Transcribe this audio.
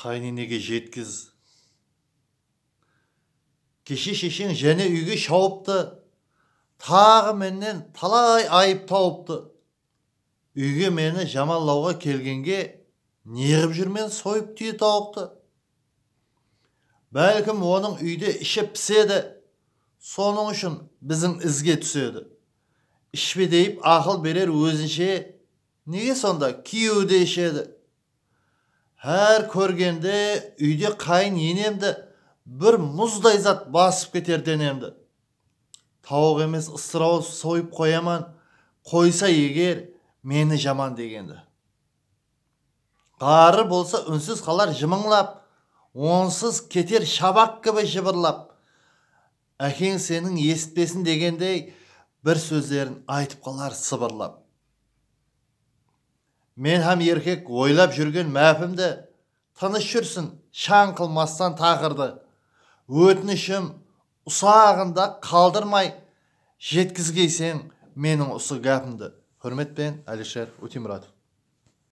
Қайненеге жеткіз. Кеше шешең және үйге шауыпты. Тағы менен талай айып тауыпты. Үйге мені жаманлауға келгенге неғіп жүрмен сойып түйе тауыпты. Бәлкім оның үйде іші піседі. Соның үшін біздің ізге түседі. Ішпе дейіп ақыл берер өзінше, неге сонда күйеуде ішеді. Әр көргенде үйде қайын енемді бір мұздай зат басып кетер денемді. Тауық емес ысырау сойып қояман, қойса егер мені жаман дегенді. Қары болса үнсіз қалар жымыңлап, онсыз кетер шабақ кібі жыбырлап. Әкең сенің есітпесін дегендей бір сөздерін айтып қалар сыбырлап. Мен хам еркек ойлап жүрген мәпімді, тыныш жүрсін шаң қылмастан тақырды. Өтінішім ұсағында қалдырмай, жеткізгейсең менің ұсы гәпімді. Hürmetпен Алишер Утимуратов.